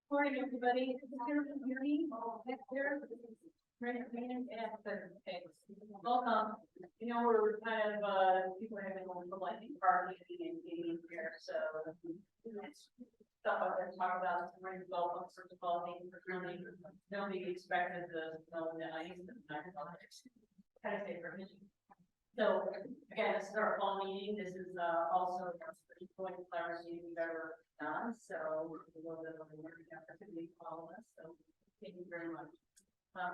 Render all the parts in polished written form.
Morning, everybody. Is there a hearing? Next there. Raise your hand and thanks. Welcome. You know, we're kind of, people are having a little lightning party and getting here, so it's stuff I'm going to talk about. Welcome, first of all, thank you for coming. Nobody expected the snow and the ice and kind of say permission. So again, this is our fall meeting. This is also the joint collaborative meeting we've ever done. So a little bit of a learning opportunity for all of us. So thank you very much.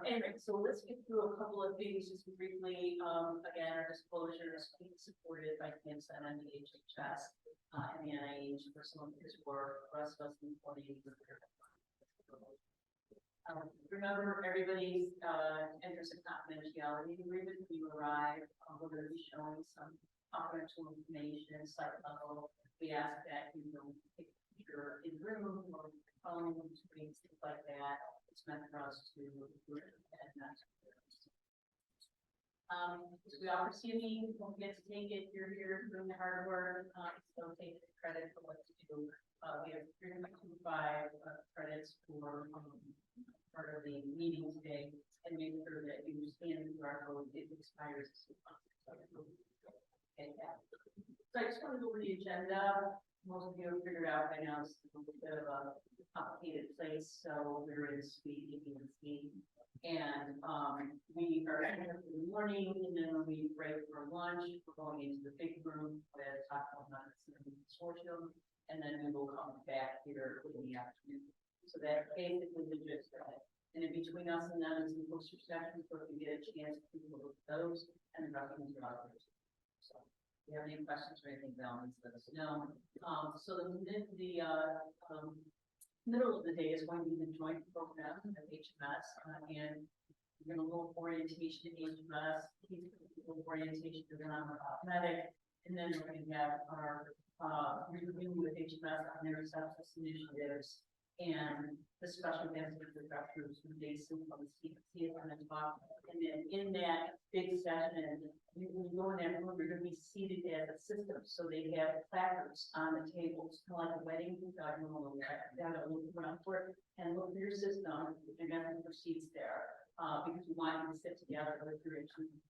Anyway, so let's get through a couple of things just briefly. Again, our disclosures being supported by CMSN and the HHS and the NIH for some of his work. For us, employees. Remember everybody's interest in confidentiality agreement. When you arrive, we're going to be showing some confidential information, site level. We ask that you don't take a picture in the room or phone, screens, things like that. It's meant for us to include and not to we offer CME, don't forget to take it. You're here doing the hard work, so take credit for what to do. We have 3.25 credits for part of the meeting today, and make sure that you stand through our code. It expires. Okay, yeah. So I just want to go over the agenda. Most of you have figured out by now it's a little bit of a complicated place, so we're in suite A, B, and C. And we are here in the morning, and then when we break for lunch, we're going into the big room with taco nuts and consortium, and then we will come back here in the afternoon. So that's basically the gist of it. And in between us and them is some poster sessions, so if you get a chance to look at those and the documents are out there. So if you have any questions or anything, let us know. So the middle of the day is going to be the joint program at HMS, and we're going to look orientation at HMS, orientation to medic, and then we're going to have our review with HMS on their sepsis initiatives and the special guest directors from Jason from the CDC is going to talk. And then in that big session, you go in that room, you're going to be seated as a system. So they have placards on the tables, kind of like a wedding. Down a little around for it and look for your system. You're going to have your seats there because we want you to sit together with your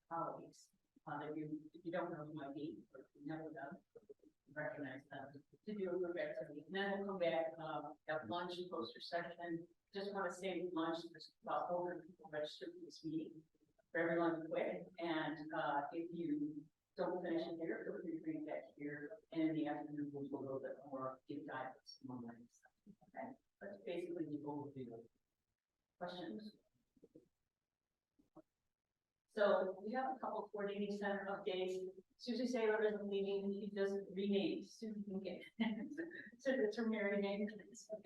colleagues. If you don't know who might be, or you never know, recognize them to do a group activity. And then we'll come back at lunch and poster session. Just want to say with lunch, there's about 400 people registered for this meeting. For everyone quick, and if you don't finish it here, feel free to bring it back here. And in the afternoon, we'll do a little bit more deep dive with some more stuff. Okay, that's basically the overview. Questions? So we have a couple coordinating center updates. Susie Saylor is leaving. She just renamed Susie Kinkin. So it's her married name.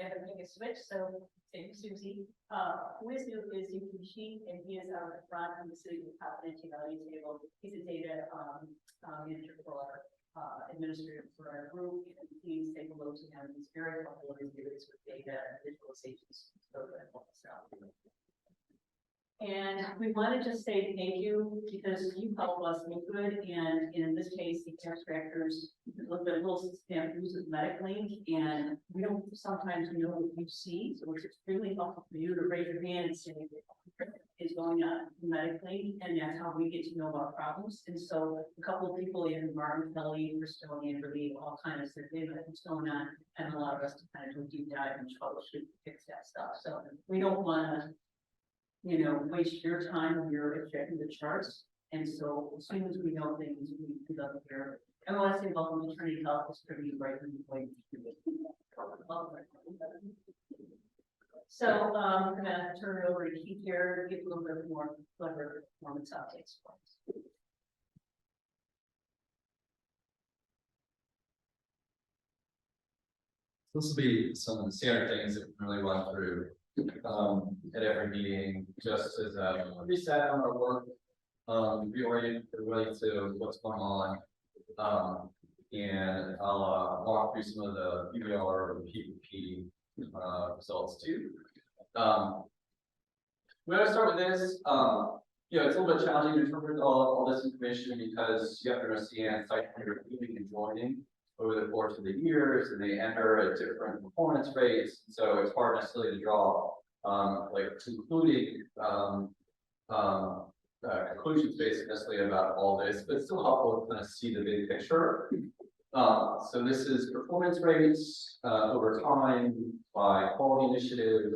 Got to make a switch. So same Susie. Who is Yukishi, and he is our front on the city confidentiality table. He's a data manager for our administrator for our group. And please say hello to him. He's very helpful in doing this with data and visualizations. So and we want to just say thank you because you help us make good. And in this case, the tax directors look at a little stamp use of medically, and we don't sometimes know what you see. So it's extremely helpful for you to raise your hand and say what is going on medically, and that's how we get to know about problems. And so a couple of people, even Martin Kelly, Bristol, and Relief, all kind of said, hey, what's going on, and allowed us to kind of do a deep dive and troubleshoot, fix that stuff. So we don't want to waste your time when you're checking the charts. And so as soon as we know things, we put up here. I want to say welcome to Trinity Health. It's pretty right in the way. So I'm going to turn it over to Keith here to give a little bit more clever performance updates for us. This will be some of the standard things that we really run through at every meeting, just as a reset on our work, reorient everybody to what's going on, and I'll walk through some of the UBR or PPP results too. We're going to start with this. It's a little bit challenging to interpret all this information because you have to understand site recruiting and joining over the course of the years, and they enter at different performance rates. So it's hard necessarily to draw like conclusions basically about all this, but it's still helpful to kind of see the big picture. So this is performance rates over time by quality initiative.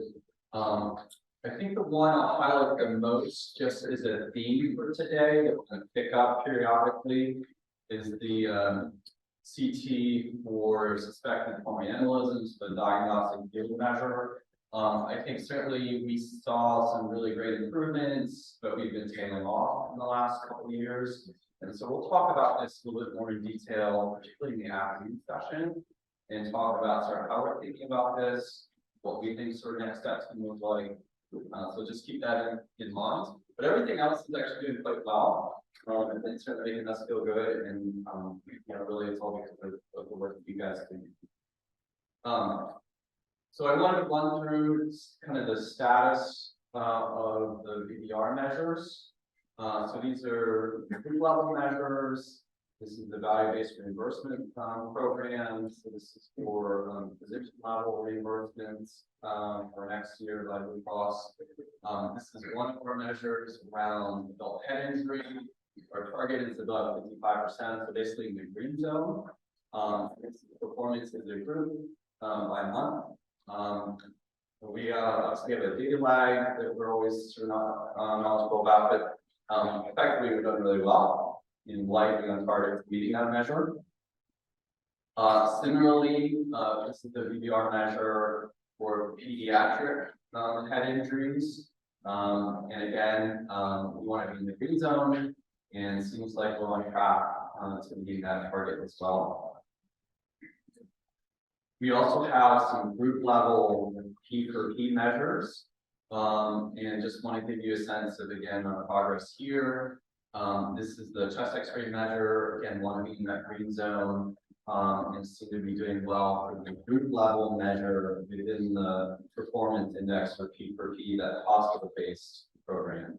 I think the one I'll highlight the most, just as a theme for today, that we're going to pick up periodically, is the CT for suspected pulmonary embolisms, the diagnostic field measure. I think certainly we saw some really great improvements, but we've been tailing off in the last couple of years. And so we'll talk about this a little bit more in detail, particularly in the afternoon session, and talk about sort of how we're thinking about this, what we think sort of next steps can look like. So just keep that in mind. But everything else is actually doing quite well. And it's certainly making us feel good, and really it's all because of the work that you guys do. So I wanted to run through kind of the status of the VBR measures. So these are group level measures. This is the value-based reimbursement program. So this is for physician level reimbursements for next year, like Blue Cross. This is one of our measures around adult head injury. Our target is about 55%, so basically in the green zone. Performance is a group by month. We obviously have a data lag that we're always sort of not knowledgeable about, but effectively we've done really well in lightly on target meeting that measure. Similarly, this is the VBR measure for pediatric head injuries. And again, we want to be in the green zone, and it seems like we're on track to meeting that target as well. We also have some group level P per P measures, and just want to give you a sense of, again, our progress here. This is the chest X-ray measure. Again, want to be in that green zone, and seem to be doing well for the group level measure within the performance index for P per P, that hospital-based program.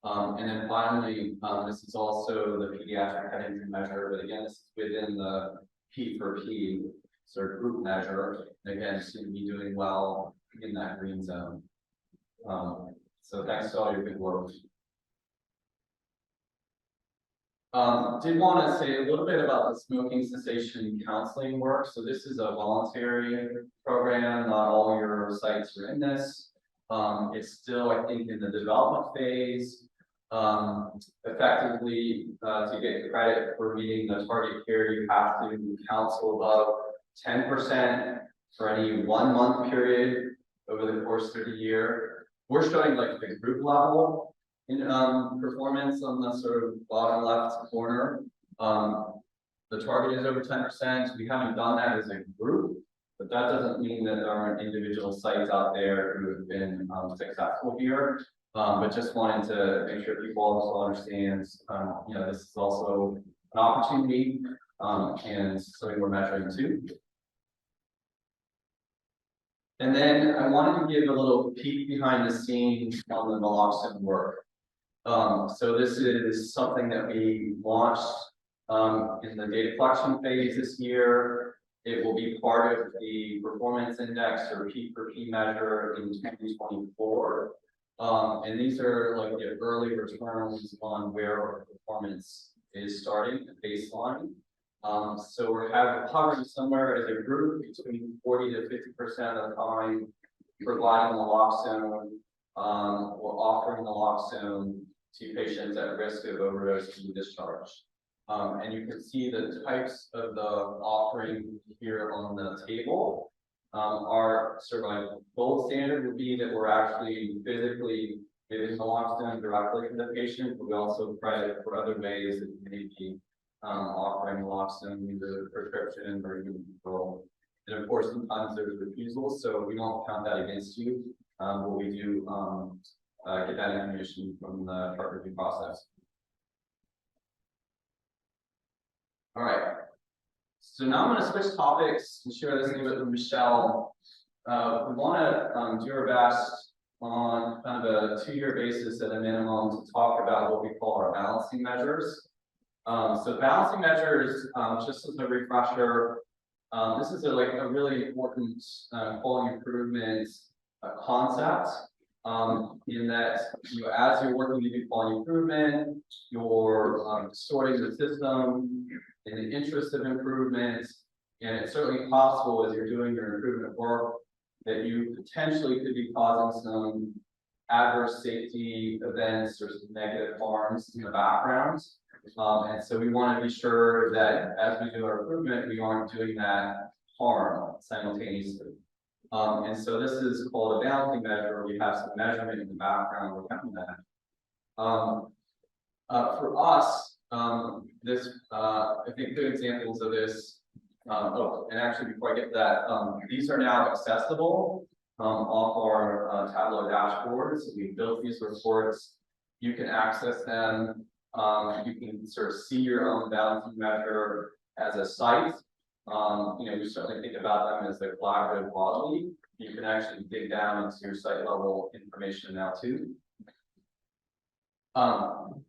And then finally, this is also the pediatric head injury measure, but again, this is within the P per P sort of group measure. And again, seem to be doing well in that green zone. So thanks to all your good work. Did want to say a little bit about the smoking cessation counseling work. So this is a voluntary program. Not all your sites are in this. It's still, I think, in the development phase. Effectively, to get credit for meeting the target care, you have to counsel above 10% for any 1 month period over the course of the year. We're showing like the group level in performance on the sort of bottom left corner. The target is over 10%. We haven't done that as a group, but that doesn't mean that there aren't individual sites out there who have been successful here. But just wanted to make sure people also understand, this is also an opportunity and something we're measuring too. And then I wanted to give a little peek behind the scenes on the naloxone work. So this is something that we launched in the data collection phase this year. It will be part of the performance index or P per P measure in 2024. And these are like the early returns on where our performance is starting at baseline. So we're hovering somewhere as a group between 40 to 50% of the time providing naloxone or offering naloxone to patients at risk of overdose and discharge. And you can see the types of the offering here on the table. Our sort of like gold standard would be that we're actually physically giving naloxone directly to the patient, but we also credit for other ways that we may be offering naloxone, either prescription or even control. And of course, sometimes there's refusals, so we don't count that against you, but we do get that information from the chart review process. All right. So now I'm going to switch topics and share this a little bit with Michelle. We want to do our best on kind of a 2-year basis at a minimum to talk about what we call our balancing measures. So balancing measures, just as a refresher, this is like a really important quality improvement concept. In that, as you're working to do quality improvement, you're distorting the system in the interest of improvement. And it's certainly possible as you're doing your improvement work that you potentially could be causing some adverse safety events or some negative harms in the background. And so we want to be sure that as we do our improvement, we aren't doing that harm simultaneously. And so this is called a balancing measure, where we have some measurement in the background, we're counting that. For us, this, I think good examples of this, and actually before I get to that, these are now accessible off our Tableau dashboards. We built these reports, you can access them, you can sort of see your own balancing measure as a site. We certainly think about them as a collaborative body. You can actually dig down into your site level information now too.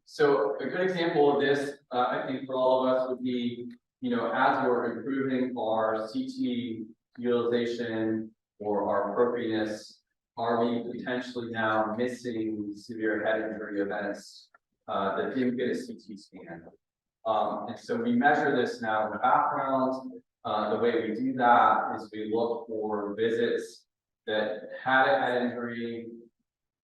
So a good example of this, I think for all of us would be, as we're improving our CT utilization or our appropriateness, are we potentially now missing severe head injury events that didn't get a CT scan? And so we measure this now in the background. The way we do that is we look for visits that had a head injury,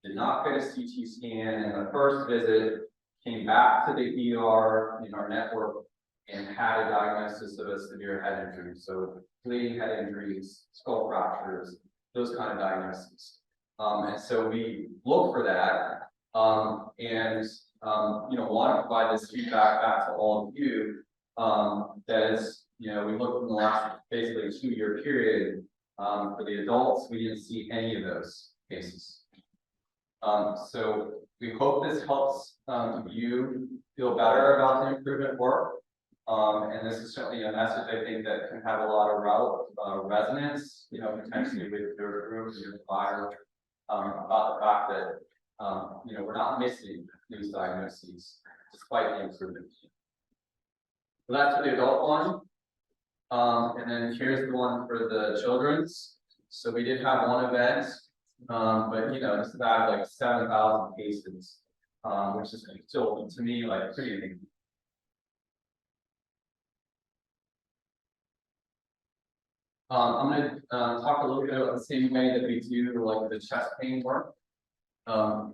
did not get a CT scan, and the first visit came back to the ER in our network and had a diagnosis of a severe head injury. So bleeding head injuries, skull fractures, those kind of diagnoses. And so we look for that, and want to provide this feedback back to all of you. That is, we looked in the last basically 2-year period. For the adults, we didn't see any of those cases. So we hope this helps you feel better about the improvement work. And this is certainly a message I think that can have a lot of resonance, potentially with your group, your provider, about the fact that we're not missing these diagnoses despite the improvement. So that's for the adult one. And then here's the one for the children's. So we did have one event, but this is out of like 7,000 cases, which is still to me like pretty big. I'm going to talk a little bit about the same way that we do like the chest pain work.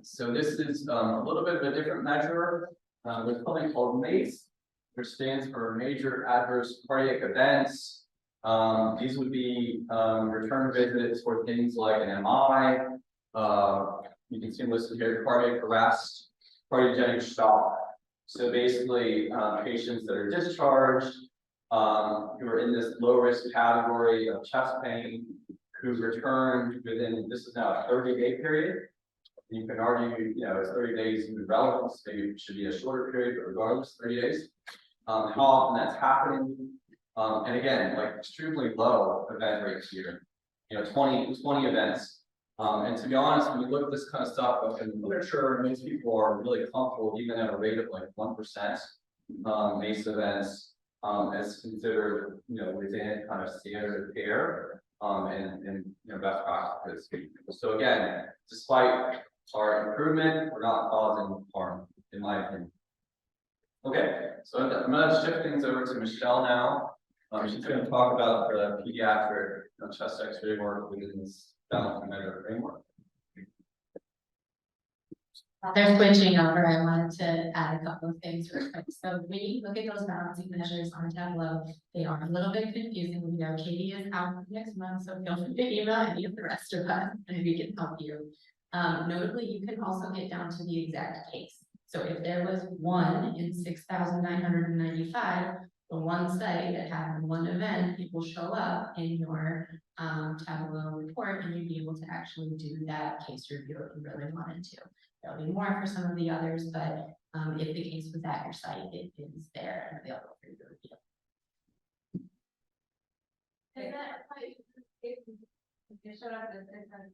So this is a little bit of a different measure. There's something called MACE, which stands for Major Adverse Cardiac Events. These would be return visits for things like an MI. You can see them listed here: cardiac arrest, cardiogenic shock. So basically, patients that are discharged, who are in this low risk category of chest pain, who returned within, this is now a 30-day period. You can argue, it's 30 days even relevant, so maybe it should be a shorter period, but regardless, 30 days. How often that's happening, and again, like extremely low event rates here, 20 events. And to be honest, when we look at this kind of stuff up in the literature, most people are really comfortable even at a rate of like 1% MACE events as considered, within kind of standard of care and best practices. So again, despite our improvement, we're not causing harm, in my opinion. Okay, so I'm going to shift things over to Michelle now. She's going to talk about the pediatric chest X-ray work within this balancing measure framework. They're switching over. I wanted to add a couple of things real quick. So when you look at those balancing measures on Tableau, they are a little bit confusing. Katie is out next month, so feel free to email any of the rest of us and we can help you. Notably, you can also get down to the exact case. So if there was 1 in 6,995, the one study that had one event, it will show up in your Tableau report, and you'd be able to actually do that case review if you really wanted to. There'll be more for some of the others, but if the case was at your site, it is there and available for you to review. Is that like if you showed up as a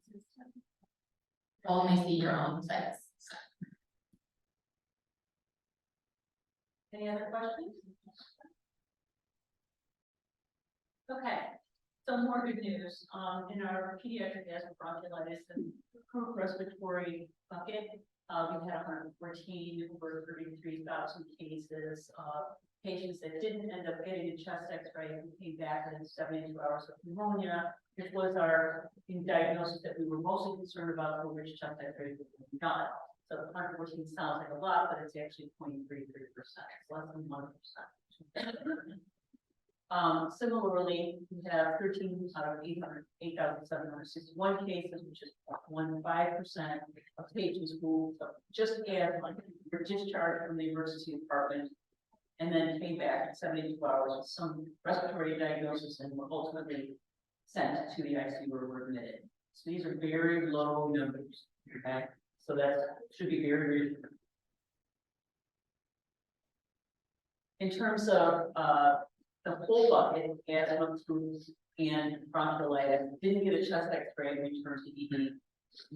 system? Only see your own sites. Any other questions? Okay, some more good news, in our pediatric asthma bronchiolitis and chronic respiratory bucket, we had 114 over 33,000 cases, patients that didn't end up getting a chest x-ray and came back within 72 hours of pneumonia, which was our diagnosis that we were mostly concerned about, for which chest x-rays were done. So 114 sounds like a lot, but it's actually 0.33%, it's less than 1%. Similarly, we have 13 out of 8,761 cases, which is 0.15% of patients who just had were discharged from the emergency department and then came back in 72 hours with some respiratory diagnosis and were ultimately sent to the ICU where were admitted. So these are very low numbers, okay? So that should be very reassuring. In terms of the whole bucket, asthma, flu, and bronchiolitis, didn't get a chest x-ray and returned to ED,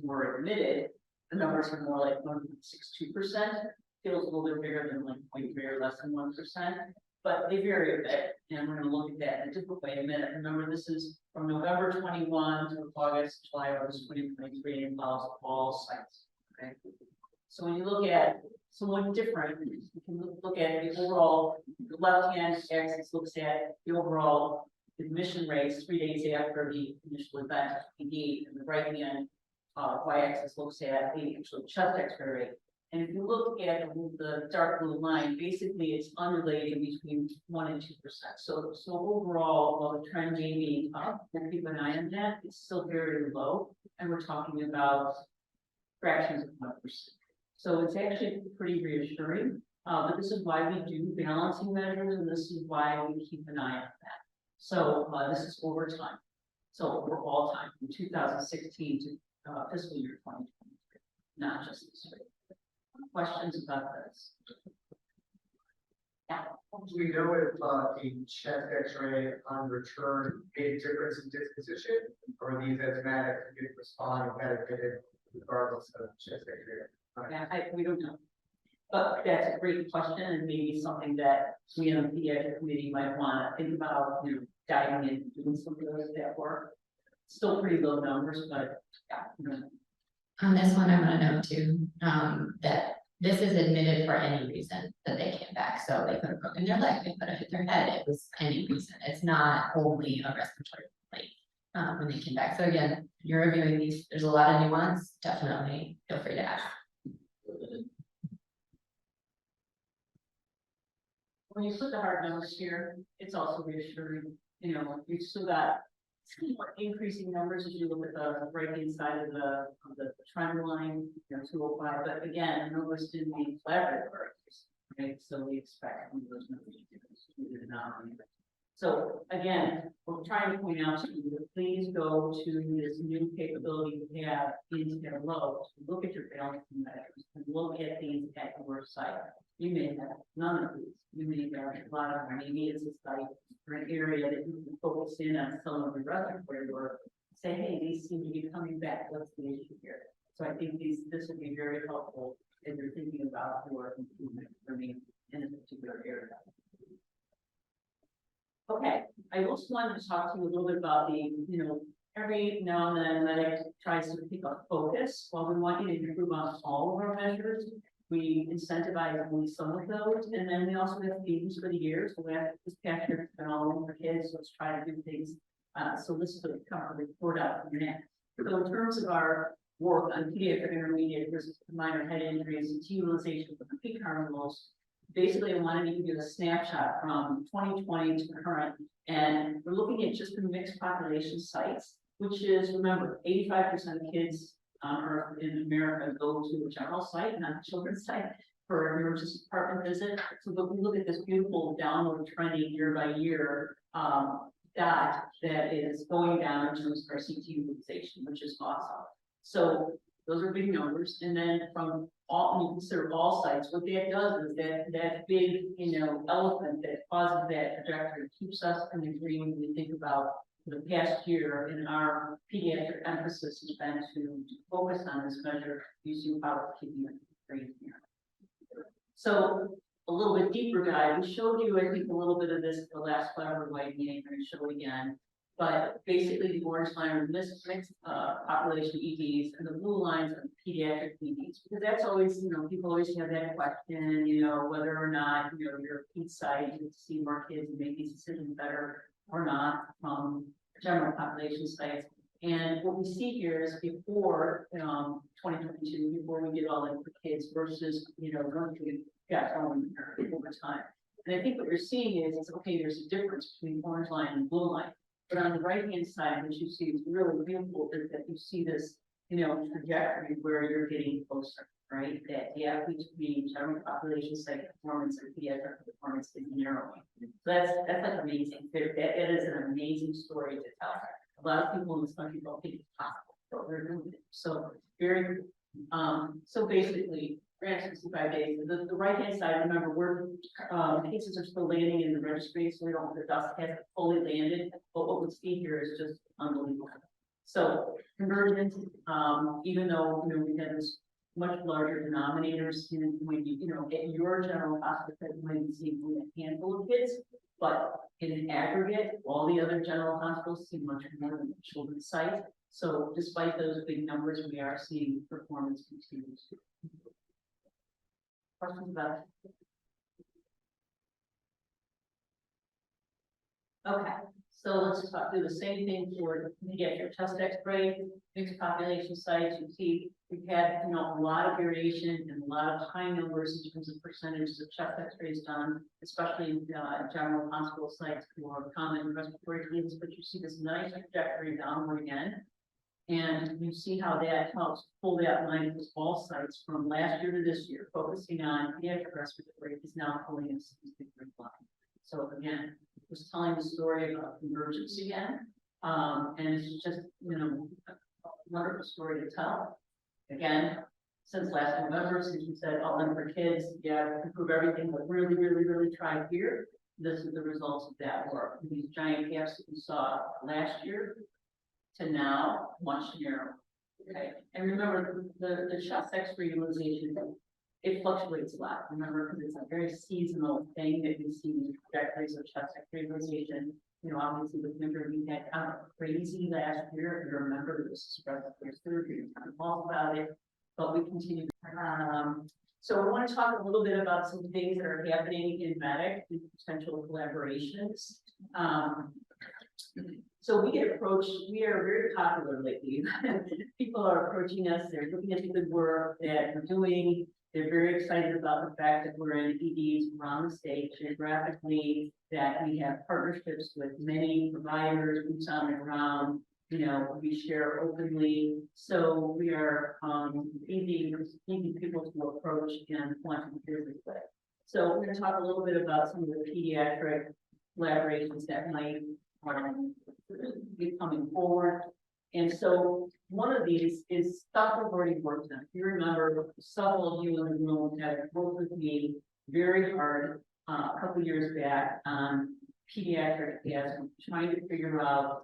were admitted, the numbers are more like 1.62%. Feels a little bit bigger than like 0.3 or less than 1%, but they vary a bit, and we're going to look at that in a different way in a minute. Remember, this is from November 21 to August, July, August 2023, and involves all sites. Okay, so when you look at somewhat different, you can look at the overall. The left-hand axis looks at the overall admission rates 3 days after the initial event, ED, and the right-hand y-axis looks at the actual chest x-ray rate. And if you look at the dark blue line, basically it's unrelated between 1 and 2%. So overall, while the trend may be up, we'll keep an eye on that. It's still very low, and we're talking about fractions of 1%. So it's actually pretty reassuring. But this is why we do balancing measures, and this is why we keep an eye on that. So this is over time. So over all time, from 2016 to fiscal year 2023, not just this year. Questions about this? Yeah. Do we know if a chest x-ray on return made a difference in disposition, or are these asthmatic who didn't respond and benefited regardless of chest x-ray? Yeah, we don't know. But that's a great question, and maybe something that we on the pediatric committee might want to think about, diving in and doing some of that work. Still pretty low numbers, but yeah. On this one, I want to note too, that this is admitted for any reason that they came back. So they could have broken their leg, they could have hit their head. It was any reason. It's not only a respiratory complaint when they came back. So again, you're reviewing these. There's a lot of nuance. Definitely feel free to ask. When you put the hard numbers here, it's also reassuring. You've still got increasing numbers as you look at the right-hand side of the trend line, 205. But again, the numbers didn't mean flat varies, right? So we expect some of those numbers to be the denominator. So again, we're trying to point out to you that please go to this new capability we have in Tableau to look at your balancing measures and look at these at your site. You may have none of these. You may have a lot of them. Maybe it's a site or an area that you can focus in on some of the respiratory work. Say, hey, these seem to be coming back. What's the issue here? So I think this would be very helpful if you're thinking about your improvement for me in a particular area. Okay, I also wanted to talk to you a little bit about the, every now and then medic tries to pick up focus. While we want you to improve on all of our measures, we incentivize only some of those, and then we also have themes for the year. So we have this past year, it's been all over kids, so let's try to do things. So this is what we cover report out from that. So in terms of our work on pediatric intermediate versus minor head injuries and utilization of the peak harmals, basically I wanted to give you a snapshot from 2020 to current, and we're looking at just the mixed population sites, which is, remember, 85% of kids in America go to a general site, not a children's site, for an emergency department visit. So but we look at this beautiful downward trending year by year dot that is going down in terms of our CT utilization, which is awesome. So those are big numbers. And then from all, you consider all sites, what that does is that big, elephant that causes that trajectory keeps us in the green when we think about the past year. And our pediatric emphasis has been to focus on this measure using power keeping it green here. So a little bit deeper dive. We showed you, I think, a little bit of this at the last collaborative white meeting, we're gonna show again. But basically, the orange line are mixed population EDs, and the blue lines are pediatric EDs. Because that's always, people always have that question, whether or not, your ped site, you see more kids and make these decisions better or not from general population sites. And what we see here is before, 2022, before we get all in for kids versus, once we got going over time. And I think what you're seeing is, okay, there's a difference between orange line and blue line. But on the right-hand side, what you see is really beautiful is that you see this, trajectory where you're getting closer, right? That the athletes being general population site performance and pediatric performance is narrowing. So that's like amazing. It is an amazing story to tell. A lot of people in this country don't think it's possible, but we're doing it. So very, so basically, 365 days. The right-hand side, remember, we're cases are still landing in the registry, so we don't, the dust hasn't fully landed. But what we see here is just unbelievable. So conversions, even though we have this much larger denominators, when you get your general hospital, you might see a handful of kids, but in an aggregate, all the other general hospitals see much more than the children's site. So despite those big numbers, we are seeing performance continues. Questions about it? Okay, so let's do the same thing for pediatric chest X-ray, mixed population sites. You see, we've had a lot of variation and a lot of high numbers in terms of percentages of chest X-rays done, especially in general hospital sites for common respiratory diseases. But you see this nice trajectory downward again. And you see how that helps pull that line with all sites from last year to this year, focusing on pediatric respiratory is now pulling a 63 line. So again, was telling the story about convergence again. And it's just, a wonderful story to tell. Again, since last November, since we said all in for kids, improve everything, but really, really, really try here. This is the results of that work. These giant gaps that we saw last year to now much narrower. Okay, and remember the chest X-ray utilization, it fluctuates a lot. Remember, because it's a very seasonal thing that we see these trajectories of chest X-ray utilization. Obviously with winter we had kind of crazy last year. If you remember, there was respiratory surgery, kind of all about it, but we continue. So I want to talk a little bit about some things that are happening in Medic and potential collaborations. So we get approached, we are very popular lately. People are approaching us, they're looking at the good work that we're doing. They're very excited about the fact that we're in EDs around the state geographically, that we have partnerships with many providers, boots on the ground, we share openly. So we are easy people to approach and want to do this way. So we're going to talk a little bit about some of the pediatric collaborations that might be coming forward. And so one of these is stuff we've already worked on. If you remember, several of you in the room have worked with me very hard a couple years back on pediatric asthma, trying to figure out,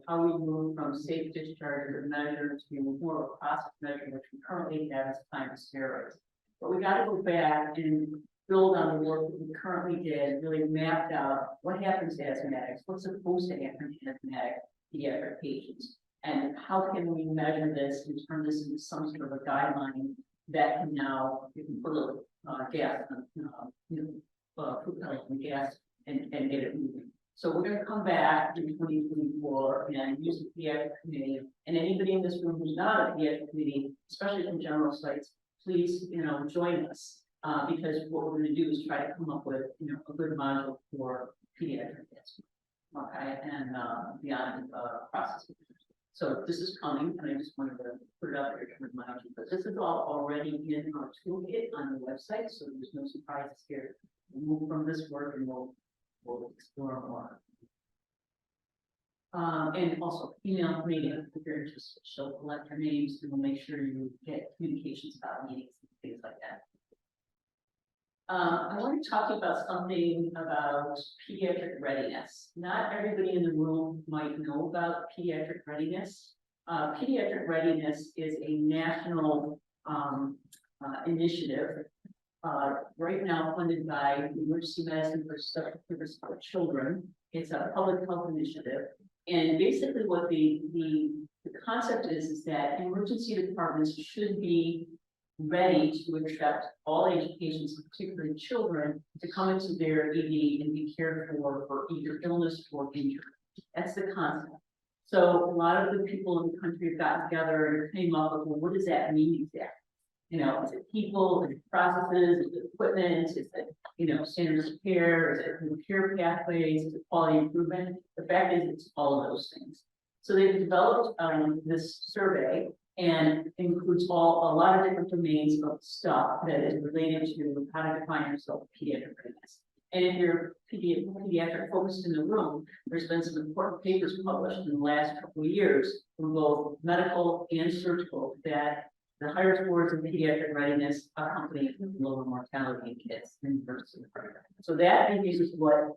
how we move from safe discharge as a measure to more of a process measure, which we currently have as time of steroids. But we got to go back and build on the work that we currently did, really mapped out what happens to asthmatics, what's supposed to happen to asthmatic pediatric patients, and how can we measure this and turn this into some sort of a guideline that can now, you can put a little gas, food and gas and get it moving. So we're going to come back in 2024 and use the pediatric committee, and anybody in this room who's not a pediatric committee, especially from general sites, please, join us. Because what we're going to do is try to come up with, a good module for pediatric asthma, okay, and beyond process. So this is coming, and I just wanted to put it out there to remind you. But this is all already in our toolkit on the website, so there's no surprises here. We'll move from this work, and we'll explore more. And also email me if you're interested. She'll collect your names, and we'll make sure you get communications about meetings and things like that. I want to talk to you about something about pediatric readiness. Not everybody in the room might know about pediatric readiness. Pediatric readiness is a national initiative right now funded by Emergency Medicine for Children. It's a public health initiative. And basically what the concept is that emergency departments should be ready to accept all age patients, particularly children, to come into their ED and be cared for either illness or injury. That's the concept. So a lot of the people in the country have gotten together and came up with, well, what does that mean exactly? You know, is it people, is it processes, is it equipment, is it, you know, standards of care, is it new care pathways, is it quality improvement? The fact is, it's all of those things. So they've developed this survey and includes a lot of different domains of stuff that is related to how to define yourself pediatric readiness. And if you're pediatric focused in the room, there's been some important papers published in the last couple of years from both medical and surgical that the higher scores of pediatric readiness accompany lower mortality in kids in versus. So that is what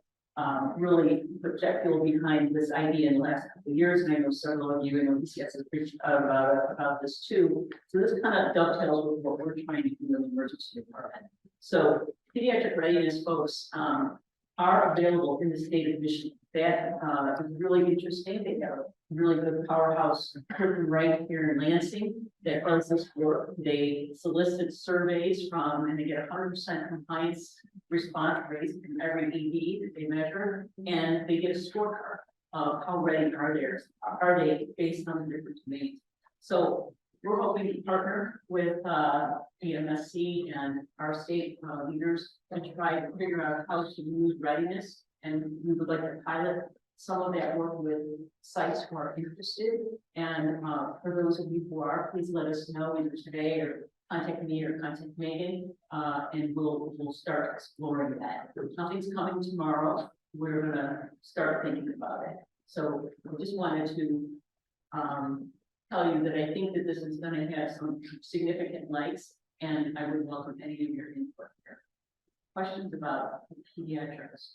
really put jet fuel behind this idea in the last couple of years, and I know several of you in OBCS have preached about this too. So this kind of dovetails with what we're trying to do in the emergency department. So pediatric readiness folks are available in the state of Michigan. That is really interesting. They have a really good powerhouse right here in Lansing that runs this work. They solicit surveys from, and they get 100% compliance response rates from every ED that they measure, and they get a scorecard of how ready are they based on the different domains. So we're hoping to partner with EMSC and our state leaders to try to figure out how to use readiness, and we would like to pilot some of that work with sites who are interested. And for those of you who are, please let us know either today or contact me or contact Megan, and we'll start exploring that. Nothing's coming tomorrow. We're gonna start thinking about it. So I just wanted to tell you that I think that this is going to have some significant likes, and I would welcome any of your input here. Questions about pediatrics?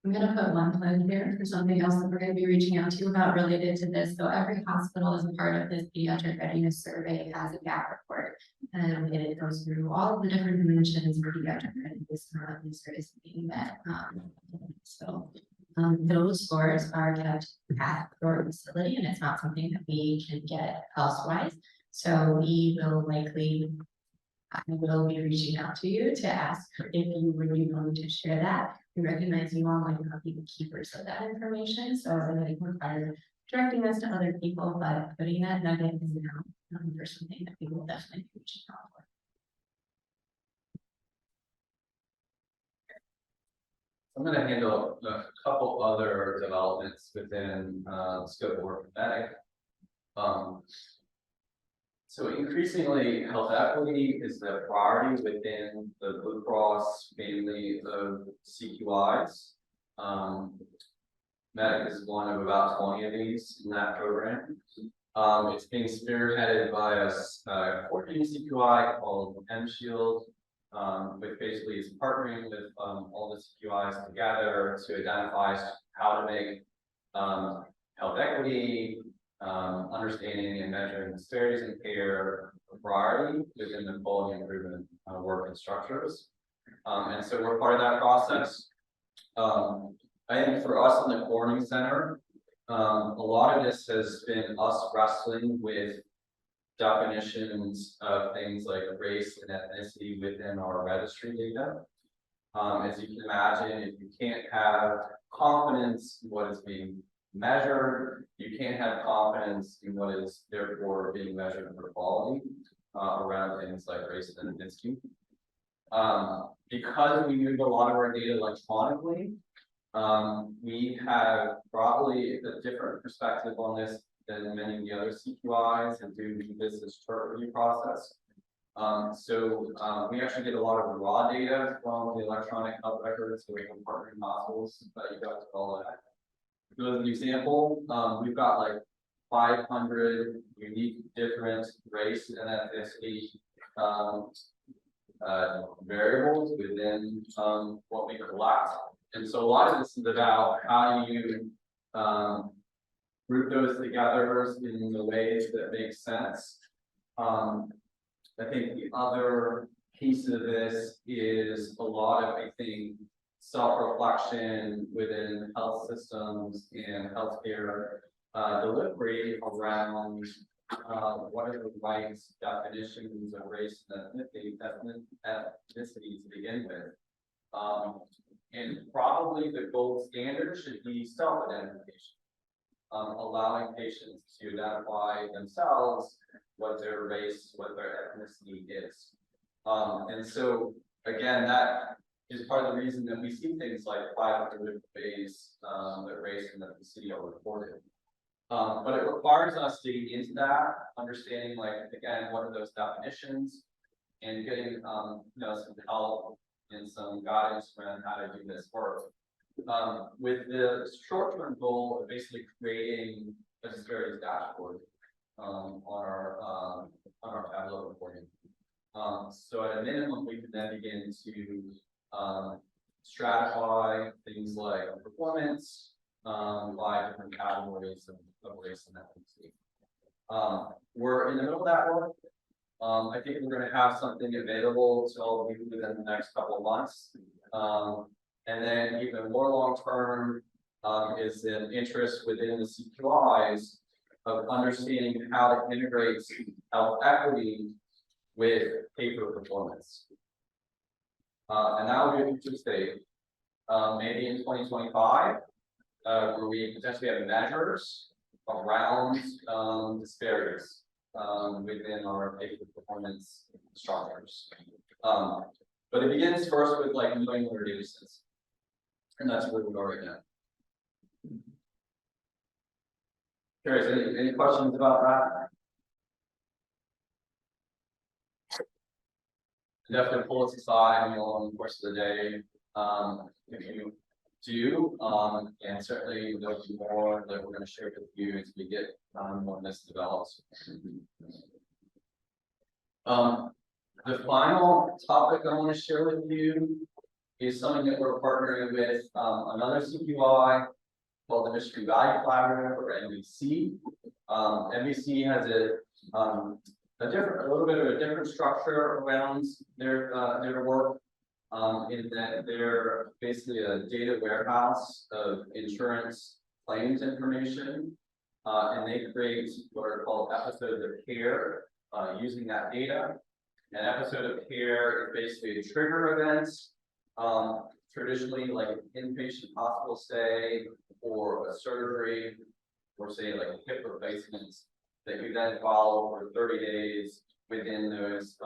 I'm gonna put one plug here for something else that we're gonna be reaching out to you about related to this. So every hospital as a part of this pediatric readiness survey has a gap report. And it goes through all of the different dimensions of pediatric readiness and how these is being met. Those scores are kept at your facility, and it's not something that we can get elsewise. So we will likely, I will be reaching out to you to ask if you would be willing to share that. We recognize you all might not be the keepers of that information, so I would require directing this to other people, but putting that nugget in now for something that we will definitely be reaching out for. I'm going to handle a couple other developments within the scope of work with Medic. So increasingly, health equity is the priority within the Blue Cross family of CQIs. Medic is one of about 20 of these in that program. It's being spearheaded by a coordinating CQI called M-Shield, which basically is partnering with all the CQIs together to identify how to make health equity, understanding and measuring disparities in care a priority within the quality improvement work and structures. And so we're part of that process. I think for us in the coordinating center, a lot of this has been us wrestling with definitions of things like race and ethnicity within our registry data. As you can imagine, if you can't have confidence in what is being measured, you can't have confidence in what is therefore being measured for quality around things like race and ethnicity. Because we moved a lot of our data electronically, we have probably a different perspective on this than many of the other CQIs and do this as chart review process. We actually get a lot of raw data from the electronic health records, so we can partner in hospitals, but you guys follow that. So as an example, we've got like 500 unique different race and ethnicity variables within what we collect. And so a lot of this is about how you group those together in the ways that make sense. I think the other piece of this is a lot of, I think, self-reflection within health systems and healthcare delivery around what are the right definitions of race and ethnicity to begin with. And probably the gold standard should be self-identification, allowing patients to identify themselves, what their race, what their ethnicity is. And so, again, that is part of the reason that we see things like 500 ways that race and ethnicity are reported. But it requires us digging into that, understanding, like, again, what are those definitions, and getting some help and some guidance around how to do this work. With the short-term goal of basically creating a disparities dashboard on our Tableau reporting. So at a minimum, we can then begin to stratify things like performance by different categories of race and ethnicity. We're in the middle of that work. I think we're going to have something available to all of you within the next couple of months. And then even more long-term is an interest within the CQIs of understanding how to integrate health equity with paper performance. And that will be a future state, maybe in 2025, where we potentially have measures around disparities within our paper performance structures. But it begins first with like knowing what our data sets. And that's where we are right now. Curious, any questions about that? Definitely pull us aside along the course of the day. If you do, and certainly there'll be more that we're going to share with you as we get when this develops. The final topic I want to share with you is something that we're partnering with another CQI called the Michigan Value Collaborative, or MVC. MVC has a little bit of a different structure around their work, in that they're basically a data warehouse of insurance claims information, and they create what are called episodes of care using that data. An episode of care is basically a trigger event, traditionally like an inpatient hospital stay or a surgery, or say like a hip replacement, that you then follow for 30 days within those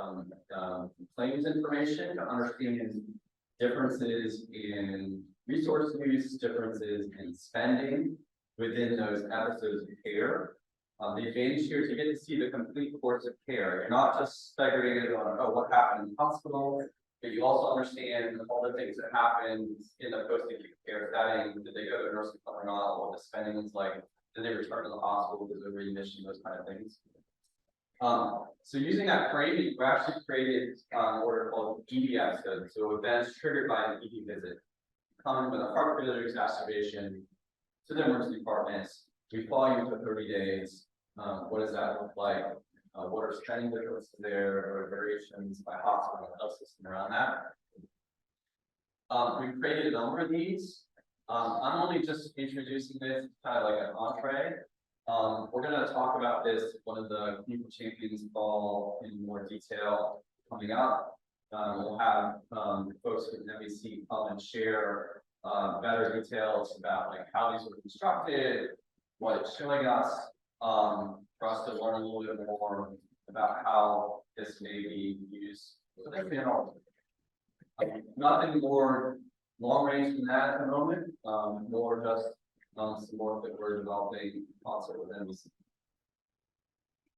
claims information to understand differences in resource use, differences in spending within those episodes of care. The advantage here is you get to see the complete course of care. You're not just segregated on what happened in the hospital, but you also understand all the things that happened in the post-acute care setting. Did they go to a nursing home or not? What the spending was like? Did they return to the hospital because of readmission? Those kind of things. So using that framing, we actually created what are called ED episodes. So events triggered by an ED visit, coming with a heart failure exacerbation to the emergency departments. We follow you for 30 days. What does that look like? What are spending differences there, or variations by hospital and health system around that? We've created a number of these. I'm only just introducing this kind of like an entree. We're going to talk about this, one of the clinical champions call in more detail coming up. We'll have folks with MVC come and share better details about like how these were constructed, what it's showing us, for us to learn a little bit more about how this may be used. So that's nothing more long range than that at the moment, more just some work that we're developing also with MVC.